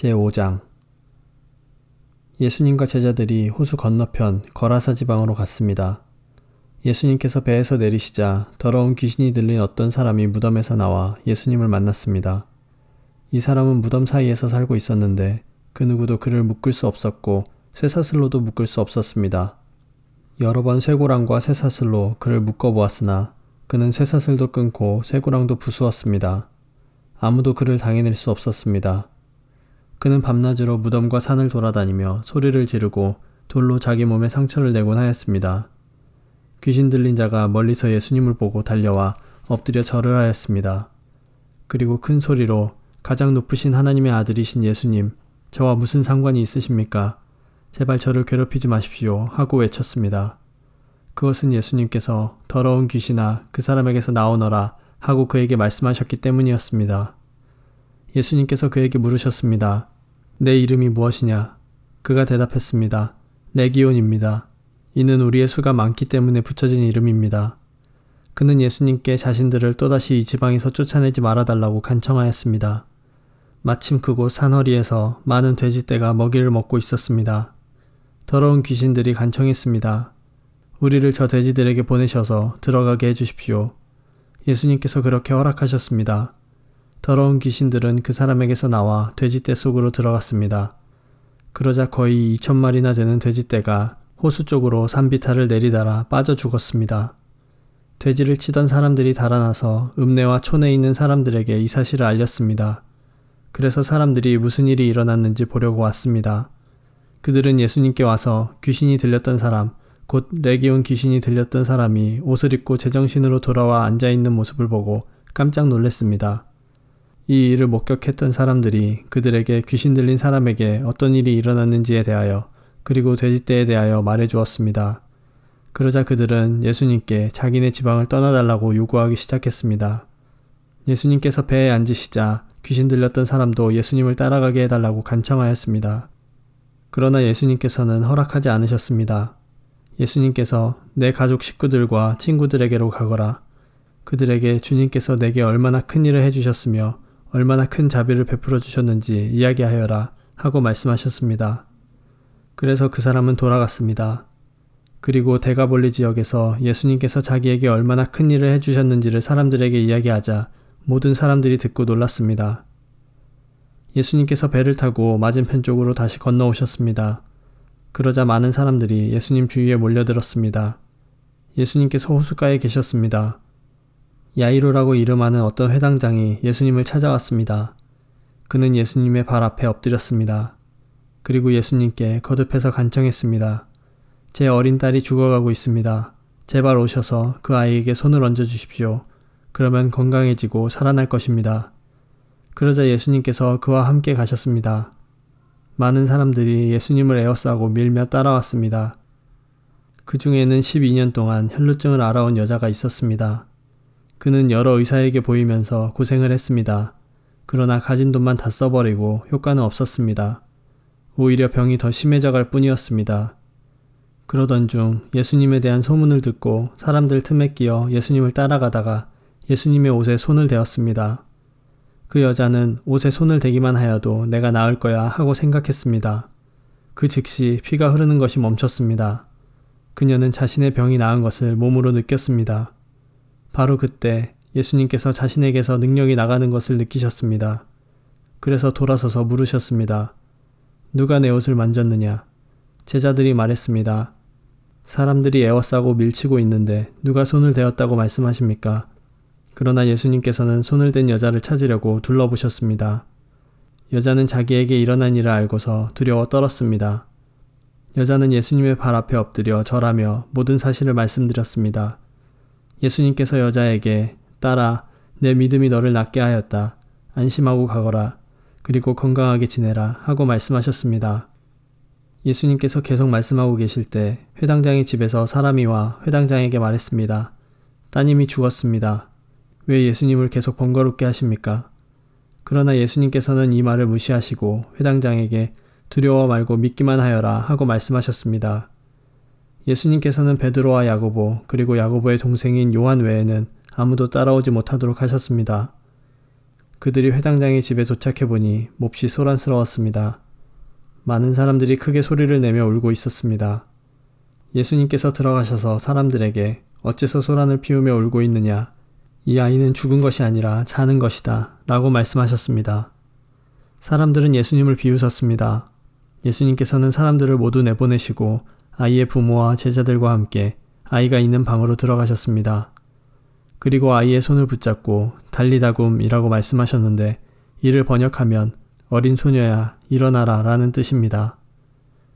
제5장 예수님과 제자들이 호수 건너편 거라사 지방으로 갔습니다. 예수님께서 배에서 내리시자 더러운 귀신이 들린 어떤 사람이 무덤에서 나와 예수님을 만났습니다. 이 사람은 무덤 사이에서 살고 있었는데 그 누구도 그를 묶을 수 없었고 쇠사슬로도 묶을 수 없었습니다. 여러 번 쇠고랑과 쇠사슬로 그를 묶어보았으나 그는 쇠사슬도 끊고 쇠고랑도 부수었습니다. 아무도 그를 당해낼 수 없었습니다. 그는 밤낮으로 무덤과 산을 돌아다니며 소리를 지르고 돌로 자기 몸에 상처를 내곤 하였습니다. 귀신 들린 자가 멀리서 예수님을 보고 달려와 엎드려 절을 하였습니다. 그리고 큰 소리로 가장 높으신 하나님의 아들이신 예수님, 저와 무슨 상관이 있으십니까? 제발 저를 괴롭히지 마십시오 하고 외쳤습니다. 그것은 예수님께서 더러운 귀신아 그 사람에게서 나오너라 하고 그에게 말씀하셨기 때문이었습니다. 예수님께서 그에게 물으셨습니다. 내 이름이 무엇이냐? 그가 대답했습니다. 레기온입니다. 이는 우리의 수가 많기 때문에 붙여진 이름입니다. 그는 예수님께 자신들을 또다시 이 지방에서 쫓아내지 말아달라고 간청하였습니다. 마침 그곳 산허리에서 많은 돼지떼가 먹이를 먹고 있었습니다. 더러운 귀신들이 간청했습니다. 우리를 저 돼지들에게 보내셔서 들어가게 해주십시오. 예수님께서 그렇게 허락하셨습니다. 더러운 귀신들은 그 사람에게서 나와 돼지떼 속으로 들어갔습니다. 그러자 거의 2,000마리나 되는 돼지떼가 호수 쪽으로 산비탈을 내리달아 빠져 죽었습니다. 돼지를 치던 사람들이 달아나서 읍내와 촌에 있는 사람들에게 이 사실을 알렸습니다. 그래서 사람들이 무슨 일이 일어났는지 보려고 왔습니다. 그들은 예수님께 와서 귀신이 들렸던 사람, 곧 레기온 귀신이 들렸던 사람이 옷을 입고 제정신으로 돌아와 앉아있는 모습을 보고 깜짝 놀랐습니다. 이 일을 목격했던 사람들이 그들에게 귀신 들린 사람에게 어떤 일이 일어났는지에 대하여 그리고 돼지떼에 대하여 말해 주었습니다. 그러자 그들은 예수님께 자기네 지방을 떠나달라고 요구하기 시작했습니다. 예수님께서 배에 앉으시자 귀신 들렸던 사람도 예수님을 따라가게 해달라고 간청하였습니다. 그러나 예수님께서는 허락하지 않으셨습니다. 예수님께서 내 가족 식구들과 친구들에게로 가거라. 그들에게 주님께서 내게 얼마나 큰 일을 해주셨으며 얼마나 큰 자비를 베풀어 주셨는지 이야기하여라 하고 말씀하셨습니다. 그래서 그 사람은 돌아갔습니다. 그리고 데가볼리 지역에서 예수님께서 자기에게 얼마나 큰 일을 해주셨는지를 사람들에게 이야기하자 모든 사람들이 듣고 놀랐습니다. 예수님께서 배를 타고 맞은편 쪽으로 다시 건너오셨습니다. 그러자 많은 사람들이 예수님 주위에 몰려들었습니다. 예수님께서 호숫가에 계셨습니다. 야이로라고 이름하는 어떤 회당장이 예수님을 찾아왔습니다. 그는 예수님의 발 앞에 엎드렸습니다. 그리고 예수님께 거듭해서 간청했습니다. 제 어린 딸이 죽어가고 있습니다. 제발 오셔서 그 아이에게 손을 얹어 주십시오. 그러면 건강해지고 살아날 것입니다. 그러자 예수님께서 그와 함께 가셨습니다. 많은 사람들이 예수님을 에워싸고 밀며 따라왔습니다. 그 중에는 12년 동안 혈루증을 앓아온 여자가 있었습니다. 그는 여러 의사에게 보이면서 고생을 했습니다. 그러나 가진 돈만 다 써버리고 효과는 없었습니다. 오히려 병이 더 심해져 갈 뿐이었습니다. 그러던 중 예수님에 대한 소문을 듣고 사람들 틈에 끼어 예수님을 따라가다가 예수님의 옷에 손을 대었습니다. 그 여자는 옷에 손을 대기만 하여도 내가 나을 거야 하고 생각했습니다. 그 즉시 피가 흐르는 것이 멈췄습니다. 그녀는 자신의 병이 나은 것을 몸으로 느꼈습니다. 바로 그때 예수님께서 자신에게서 능력이 나가는 것을 느끼셨습니다. 그래서 돌아서서 물으셨습니다. 누가 내 옷을 만졌느냐? 제자들이 말했습니다. 사람들이 에워싸고 밀치고 있는데 누가 손을 대었다고 말씀하십니까? 그러나 예수님께서는 손을 댄 여자를 찾으려고 둘러보셨습니다. 여자는 자기에게 일어난 일을 알고서 두려워 떨었습니다. 여자는 예수님의 발 앞에 엎드려 절하며 모든 사실을 말씀드렸습니다. 예수님께서 여자에게 딸아, 내 믿음이 너를 낫게 하였다. 안심하고 가거라. 그리고 건강하게 지내라 하고 말씀하셨습니다. 예수님께서 계속 말씀하고 계실 때 회당장의 집에서 사람이 와 회당장에게 말했습니다. 따님이 죽었습니다. 왜 예수님을 계속 번거롭게 하십니까? 그러나 예수님께서는 이 말을 무시하시고 회당장에게 두려워 말고 믿기만 하여라 하고 말씀하셨습니다. 예수님께서는 베드로와 야고보 그리고 야고보의 동생인 요한 외에는 아무도 따라오지 못하도록 하셨습니다. 그들이 회당장의 집에 도착해 보니 몹시 소란스러웠습니다. 많은 사람들이 크게 소리를 내며 울고 있었습니다. 예수님께서 들어가셔서 사람들에게 어째서 소란을 피우며 울고 있느냐? 이 아이는 죽은 것이 아니라 자는 것이다 라고 말씀하셨습니다. 사람들은 예수님을 비웃었습니다. 예수님께서는 사람들을 모두 내보내시고 아이의 부모와 제자들과 함께 아이가 있는 방으로 들어가셨습니다. 그리고 아이의 손을 붙잡고 달리다굼이라고 말씀하셨는데 이를 번역하면 어린 소녀야 일어나라 라는 뜻입니다.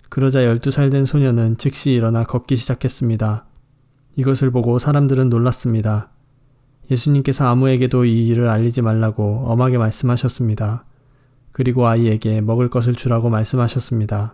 그러자 12살 된 소녀는 즉시 일어나 걷기 시작했습니다. 이것을 보고 사람들은 놀랐습니다. 예수님께서 아무에게도 이 일을 알리지 말라고 엄하게 말씀하셨습니다. 그리고 아이에게 먹을 것을 주라고 말씀하셨습니다.